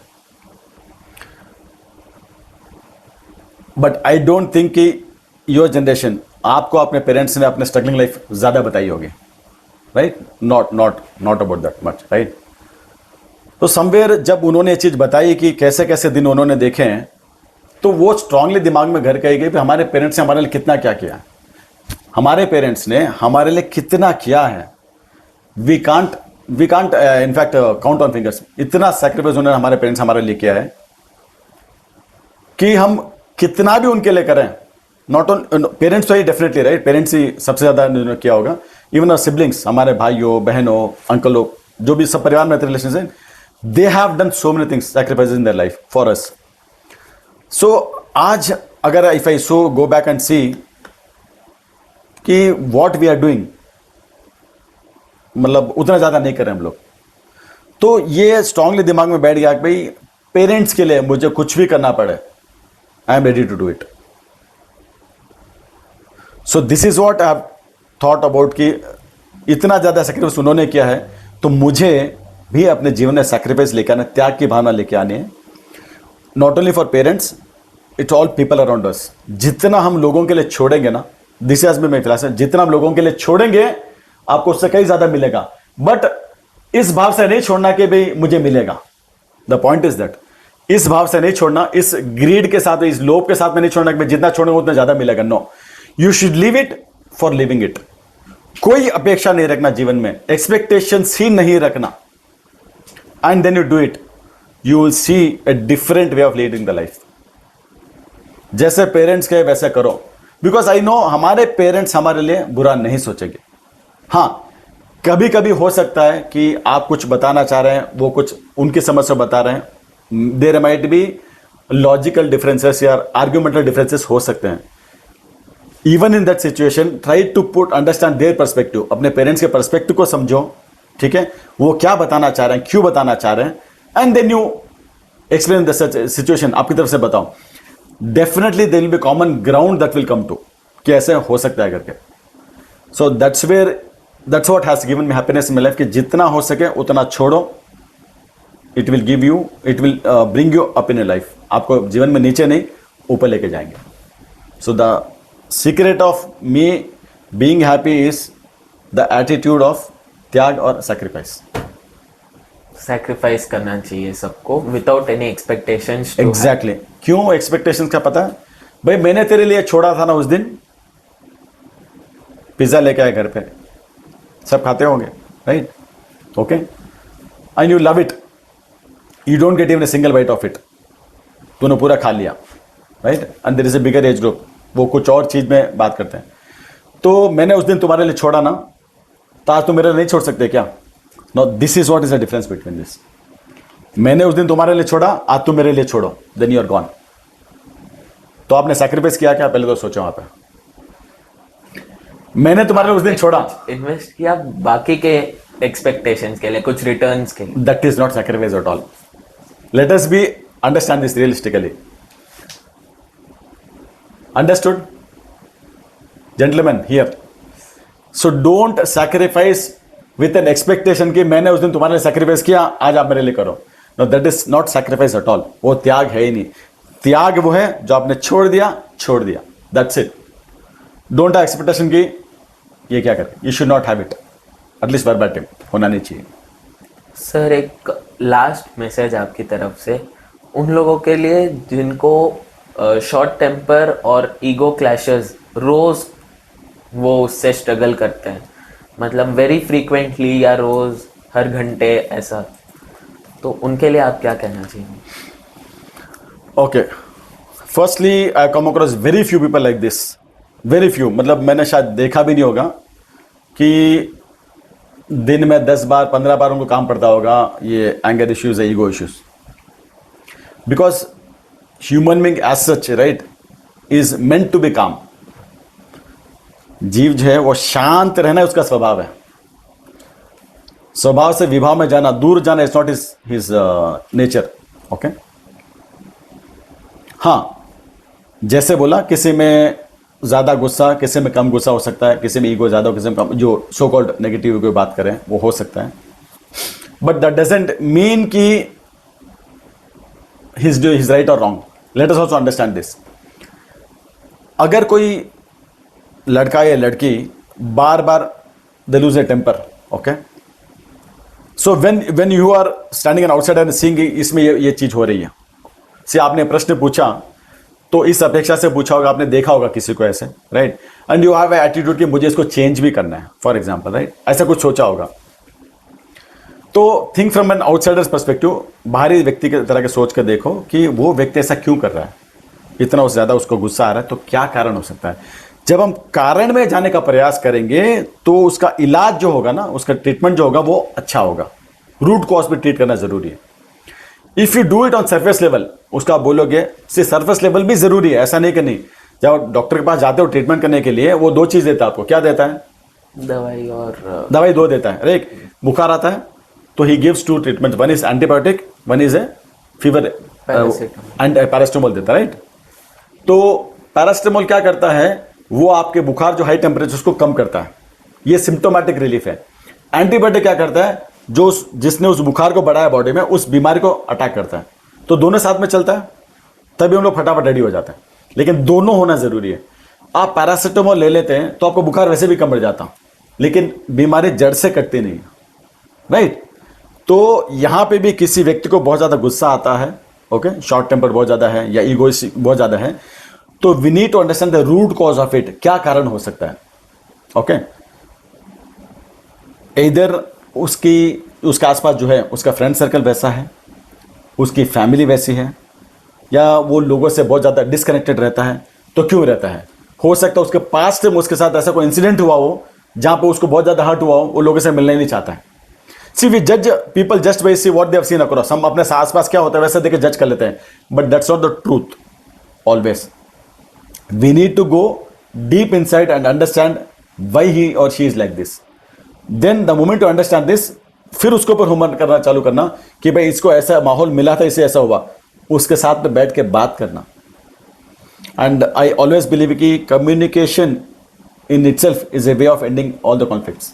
But I don't think कि your generation, आपको अपने parents ने अपने struggling life ज्यादा बताई होगी, right? Not about that much, right? तो somewhere जब उन्होंने ये चीज बताई कि कैसे कैसे दिन उन्होंने देखे हैं, तो वो स्ट्रांगली दिमाग में घर कही गई कि हमारे पेरेंट्स ने हमारे लिए कितना क्या किया, हमारे पेरेंट्स ने हमारे लिए कितना किया है। We can't in fact count on fingers, इतना सेक्रीफाइस उन्होंने हमारे पेरेंट्स हमारे लिए किया है कि हम कितना भी उनके लिए करें, नॉट ऑन पेरेंट्स तो ही डेफिनेटली, राइट? पेरेंट्स ही सबसे ज्यादा उन्होंने किया होगा। इवन आवर सिबलिंग्स, हमारे भाइयों बहनों अंकलों, जो भी सब परिवार में रिलेशन है, they have done so many things, sacrifices in their life for us. So आज अगर if I so go back and see कि व्हाट वी आर डूइंग, मतलब उतना ज्यादा नहीं कर रहे हम लोग, तो ये स्ट्रांगली दिमाग में बैठ गया कि भाई पेरेंट्स के लिए मुझे कुछ भी करना पड़े, I am ready to do it. So this is what I have thought about कि इतना ज्यादा सैक्रिफाइस उन्होंने किया है, तो मुझे भी अपने जीवन में सैक्रिफाइस लेकर आना, त्याग की भावना लेके आनी है। Not only for parents, it's all people around us. जितना हम लोगों के लिए छोड़ेंगे ना, दिस इज माय फिलॉसफी, जितना हम लोगों के लिए छोड़ेंगे आपको उससे कहीं ज्यादा मिलेगा। बट इस भाव से नहीं छोड़ना कि भाई मुझे मिलेगा। द पॉइंट इज दैट, इस भाव से नहीं छोड़ना, इस ग्रीड के साथ, इस लोभ के साथ में नहीं छोड़ना कि भाई जितना छोड़ेंगे उतना ज्यादा मिलेगा। No, you should live it for living it. कोई अपेक्षा नहीं रखना जीवन में, एक्सपेक्टेशंस ही नहीं रखना, and then you do it, you will see a different way of leading the life. जैसे पेरेंट्स कहे वैसे करो, बिकॉज आई नो हमारे पेरेंट्स हमारे लिए बुरा नहीं सोचेंगे। हाँ, कभी कभी हो सकता है कि आप कुछ बताना चाह रहे हैं, वो कुछ उनकी समझ से बता रहे हैं, there might be logical differences या आर्ग्यूमेंटल डिफरेंसेस हो सकते हैं। Even in that situation try to put understand their perspective, अपने पेरेंट्स के पर्सपेक्टिव को समझो, ठीक है, वो क्या बताना चाह रहे हैं, क्यों बताना चाह रहे हैं, and then you explain the situation, आपकी तरफ से बताओ। Definitely there will be common ground that will come to कि ऐसे हो सकता है करके। So that's what has given me happiness in my life कि जितना हो सके उतना छोड़ो, it will give you, it will bring you up in a life. आपको जीवन में नीचे नहीं ऊपर लेके जाएंगे। So the secret of me being happy is the attitude of त्याग और सैक्रिफाइस। सैक्रिफाइस करना चाहिए सबको विदाउट एनी एक्सपेक्टेशंस। एग्जैक्टली। क्यों एक्सपेक्टेशंस का पता है? भाई मैंने तेरे लिए छोड़ा था ना उस दिन, पिज्जा लेके आए घर पे, सब खाते होंगे, right? Okay, and you love it, you don't get even a single bite of it, तूने पूरा खा लिया, right? And there is a bigger age group, वो कुछ और चीज में बात करते हैं। तो मैंने उस दिन तुम्हारे लिए छोड़ा ना, तो आज तुम मेरे लिए नहीं छोड़ सकते क्या? No, this is what is the difference between this. मैंने उस दिन तुम्हारे लिए छोड़ा, आज तुम मेरे लिए छोड़ो, देन यू आर गॉन। तो आपने सैक्रिफाइस किया क्या? पहले तो सोचो वहां पे। मैंने तुम्हारे लिए उस दिन छोड़ा, इन्वेस्ट किया बाकी के एक्सपेक्टेशंस के लिए, कुछ रिटर्न्स के लिए। That is not sacrifice at all. Let us be understand this realistically. Understood? Gentlemen here. So don't sacrifice with an expectation कि मैंने उस दिन तुम्हारे लिए sacrifice किया, आज आप मेरे लिए करो। No, that is not sacrifice at all. वो त्याग है ही नहीं। त्याग वो है जो आपने छोड़ दिया। That's it. Don't have expectation की ये क्या करे, you should not have it, at least verbatim होना नहीं चाहिए। सर एक लास्ट मैसेज आपकी तरफ से उन लोगों के लिए जिनको शॉर्ट टेम्पर और ईगो क्लैशेस रोज वो उससे स्ट्रगल करते हैं, मतलब वेरी फ्रीक्वेंटली या रोज हर घंटे ऐसा, तो उनके लिए आप क्या कहना चाहिए? Okay, firstly I come across very few people like this, very few, मतलब मैंने शायद देखा भी नहीं होगा कि दिन में 10 बार 15 बार उनको काम पड़ता होगा ये एंगर इश्यूज है, ego issues, because human being as such right is meant to be calm. जीव जो है वो शांत रहना उसका स्वभाव है, स्वभाव से विभाव में जाना, दूर जाना is not his nature. Okay, हाँ, जैसे बोला किसी में ज्यादा गुस्सा, किसी में कम गुस्सा हो सकता है, किसी में ईगो ज्यादा हो, किसी में कम, जो सो कॉल्ड नेगेटिव की बात करें वो हो सकता है, बट दैट डजंट मीन कि हिज राइट और wrong. Let us also understand this. अगर कोई लड़का या लड़की बार बार they lose a temper, okay, so when you are standing an outside and seeing इसमें ये चीज हो रही है, से आपने प्रश्न पूछा तो इस अपेक्षा से पूछा होगा, आपने देखा होगा किसी को ऐसे, right, and you have attitude कि मुझे इसको चेंज भी करना है, फॉर एग्जांपल, राइट, ऐसा कुछ सोचा होगा। तो think from an outsider's perspective, बाहरी व्यक्ति के तरह के सोच कर देखो कि वो व्यक्ति ऐसा क्यों कर रहा है, इतना ज्यादा उसको गुस्सा आ रहा है, तो क्या कारण हो सकता है। जब हम कारण में जाने का प्रयास करेंगे तो उसका इलाज जो होगा ना, उसका ट्रीटमेंट जो होगा वो अच्छा होगा, रूट कॉज पे ट्रीट करना जरूरी है। If you do it on surface level, उसका बोलोगे से सरफेस लेवल भी जरूरी है, ऐसा नहीं कि नहीं। जब डॉक्टर के पास जाते हो ट्रीटमेंट करने के लिए, वो दो चीज देता है आपको, क्या देता है? दवाई और दवाई दो देता है, एक बुखार आता है तो he gives 2 treatment, one is antibiotic, one is a fever and paracetamol देता है, राइट। तो पैरास्टामोल क्या करता है, वो आपके बुखार जो हाई टेम्परेचर उसको कम करता है, ये सिम्टोमेटिक रिलीफ है। एंटीबायोटिक क्या करता है, जो जिसने उस बुखार को बढ़ाया बॉडी में, उस बीमारी को अटैक करता है। तो दोनों साथ में चलता है, तभी हम लोग फटाफट रेडी हो जाते हैं, लेकिन दोनों होना जरूरी है। आप पैरासीटामोल ले लेते हैं तो आपको बुखार वैसे भी कम बढ़ जाता, लेकिन बीमारी जड़ से कटती नहीं, राइट। तो यहां पे भी किसी व्यक्ति को बहुत ज्यादा गुस्सा आता है, ओके, शॉर्ट टेम्पर बहुत ज्यादा है या ईगो बहुत ज्यादा है, तो we need to understand the root cause of it, क्या कारण हो सकता है। ओके, इधर उसके आसपास जो है उसका फ्रेंड सर्कल वैसा है, उसकी फैमिली वैसी है, या वो लोगों से बहुत ज़्यादा डिसकनेक्टेड रहता है। तो क्यों रहता है? हो सकता है उसके पास्ट में उसके साथ ऐसा कोई इंसिडेंट हुआ हो जहाँ पे उसको बहुत ज़्यादा हर्ट हुआ हो, वो लोगों से मिलना ही नहीं चाहता है। सी वी जज people just by see what they have seen across, हम अपने आसपास क्या होता है वैसे देख के जज कर लेते हैं, but that's not the truth always. We need to go deep inside and understand why he और she is like this. Then the moment to understand this, फिर उसके ऊपर होमवर्क करना चालू करना कि भाई इसको ऐसा माहौल मिला था, इसे ऐसा हुआ, उसके साथ में बैठ के बात करना। एंड आई ऑलवेज बिलीव कि communication in itself is a way of ending all the conflicts.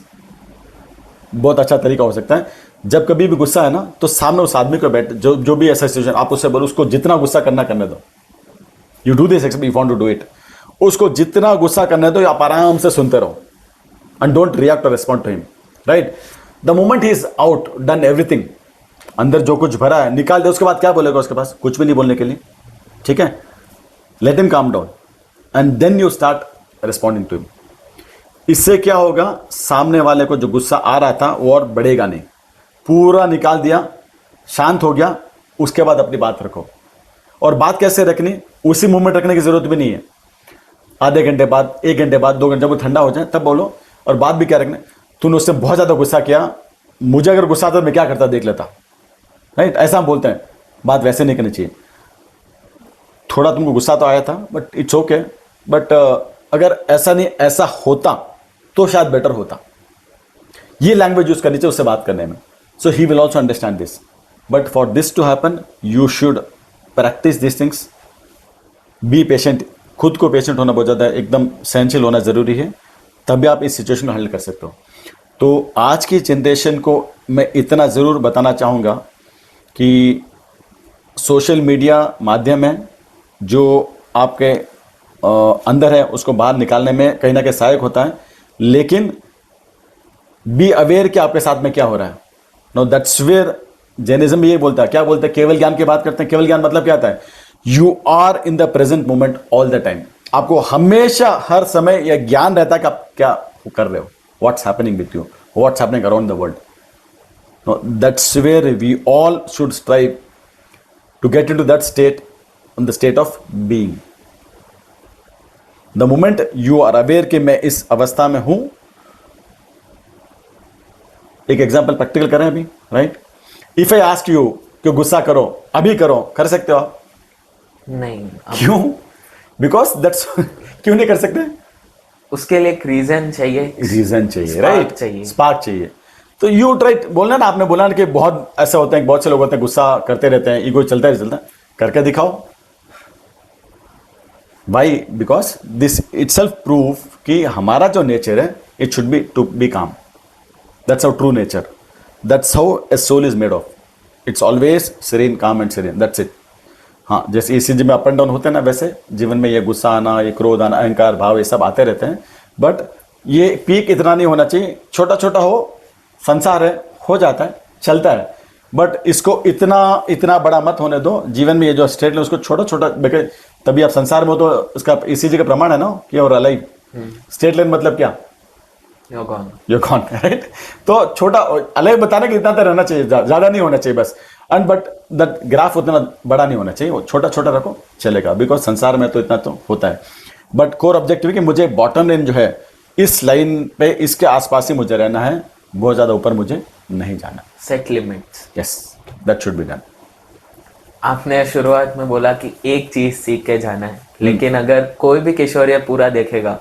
बहुत अच्छा तरीका हो सकता है। जब कभी भी गुस्सा है ना, तो सामने उस आदमी को बैठ, जो भी ऐसा सिचुएशन, आप उससे बोलो उसको जितना गुस्सा करना करने दो। You do this you want to do it. उसको जितना गुस्सा करने दो, आप आराम से सुनते रहो एंड डोंट रिएक्ट और respond to him, right. The moment ही इज आउट, डन एवरीथिंग, अंदर जो कुछ भरा है निकाल दे, उसके बाद क्या बोलेगा उसके पास? कुछ भी नहीं बोलने के लिए, ठीक है। Let him calm down and then you start responding to him. इससे क्या होगा, सामने वाले को जो गुस्सा आ रहा था वो और बढ़ेगा नहीं, पूरा निकाल दिया, शांत हो गया, उसके बाद अपनी बात रखो। और बात कैसे रखनी, उसी मोमेंट रखने की जरूरत भी नहीं है, आधे घंटे बाद, 1 घंटे बाद, 2 घंटे, जब वो ठंडा हो जाए तब बोलो। और बात भी क्या रखना, तूने उससे बहुत ज्यादा गुस्सा किया, मुझे अगर गुस्सा आता तो मैं क्या करता देख लेता, राइट। ऐसा हम बोलते हैं, बात वैसे नहीं करनी चाहिए। थोड़ा तुमको गुस्सा तो आया था बट इट्स ओके, बट अगर ऐसा नहीं ऐसा होता तो शायद बेटर होता। ये लैंग्वेज यूज करनी चाहिए उससे बात करने में। So he will also understand this, but for this to happen you should practice this things, be patient. खुद को पेशेंट होना बहुत ज़्यादा एकदम सहनशील होना ज़रूरी है, तभी आप इस सिचुएशन को हैंडल कर सकते हो। तो आज की जनरेशन को मैं इतना ज़रूर बताना चाहूँगा कि सोशल मीडिया माध्यम है जो आपके अंदर है उसको बाहर निकालने में कहीं ना कहीं सहायक होता है, लेकिन बी अवेयर कि आपके साथ में क्या हो रहा है. नो दैट्स वेयर जैनिज्म भी ये बोलता है. क्या बोलता है? केवल ज्ञान की बात करते हैं. केवल ज्ञान मतलब क्या आता है? You are in the present moment all the time. आपको हमेशा हर समय यह ज्ञान रहता है कि आप क्या कर रहे हो, what's happening with you, what's happening around the world. No that's where we all should strive to get into that state, in the state of being. The moment you are aware कि मैं इस अवस्था में हूं. एक example practical करें अभी, right? If I ask you कि गुस्सा करो, अभी करो, कर सकते हो आप? नहीं, क्यों? बिकॉज दैट्स क्यों नहीं कर सकते? उसके लिए एक रीजन चाहिए. रीजन चाहिए, Spark राइट? चाहिए. स्पार्क चाहिए. तो यू ट्राई बोलना ना, आपने बोला ना कि बहुत ऐसे होते हैं, बहुत से लोग होते हैं गुस्सा करते रहते हैं, ईगो चलता है, करके दिखाओ. Why? Because this itself proof कि हमारा जो नेचर है it should be to be calm. That's our true nature. That's how a soul is made of. It's always serene, calm and serene. That's it. हाँ, जैसे इसी में up and down होते हैं ना, वैसे जीवन में ये गुस्सा आना, ये क्रोध आना, अहंकार भाव, ये सब आते रहते हैं. बट ये पीक इतना नहीं होना चाहिए. छोटा छोटा हो, संसार है, हो जाता है, चलता है. बट इसको इतना बड़ा मत होने दो. जीवन में ये जो स्टेट है उसको छोटा छोटा, तभी आप संसार में हो. तो उसका ईसीजी का प्रमाण है ना कि और अलाइव. स्टेट लाइन मतलब क्या? You're gone, right? तो छोटा अलग बताने के इतना तो रहना चाहिए, ज्यादा नहीं होना चाहिए बस. एंड बट दैट ग्राफ उतना बड़ा नहीं होना चाहिए, वो छोटा छोटा रखो, चलेगा. बिकॉज संसार में तो इतना तो होता है. बट कोर ऑब्जेक्टिव कि मुझे बॉटम लाइन जो है इस लाइन पे, इसके आसपास ही मुझे रहना है, बहुत ज्यादा ऊपर मुझे नहीं जाना. Set limits. Yes, that should be done. आपने शुरुआत में बोला कि एक चीज सीख के जाना है, लेकिन अगर कोई भी किशोरिया पूरा देखेगा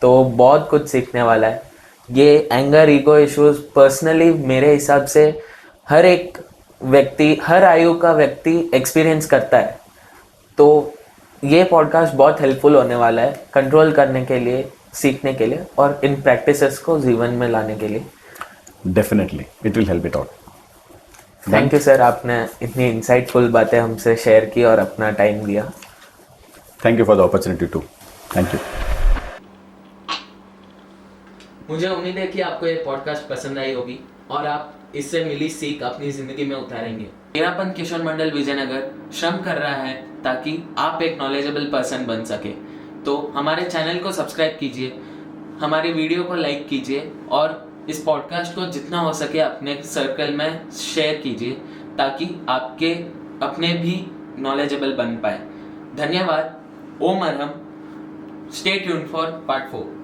तो बहुत कुछ सीखने वाला है. ये एंगर, ईगो इश्यूज पर्सनली मेरे हिसाब से हर एक व्यक्ति, हर आयु का व्यक्ति एक्सपीरियंस करता है. तो ये पॉडकास्ट बहुत हेल्पफुल होने वाला है कंट्रोल करने के लिए, सीखने के लिए और इन प्रैक्टिसेस को जीवन में लाने के लिए. Definitely it will help it out. Thank you sir, आपने इतनी इंसाइटफुल बातें हमसे शेयर की और अपना टाइम दिया. Thank you for the opportunity to. Thank you. मुझे उम्मीद है कि आपको ये पॉडकास्ट पसंद आई होगी और आप इससे मिली सीख अपनी जिंदगी में उतारेंगे. मेरापन किशोर मंडल विजयनगर श्रम कर रहा है ताकि आप एक नॉलेजेबल पर्सन बन सके. तो हमारे चैनल को सब्सक्राइब कीजिए, हमारी वीडियो को लाइक कीजिए और इस पॉडकास्ट को जितना हो सके अपने सर्कल में शेयर कीजिए ताकि आपके अपने भी नॉलेजेबल बन पाए. धन्यवाद. Om Arham. Stay tuned for part 4.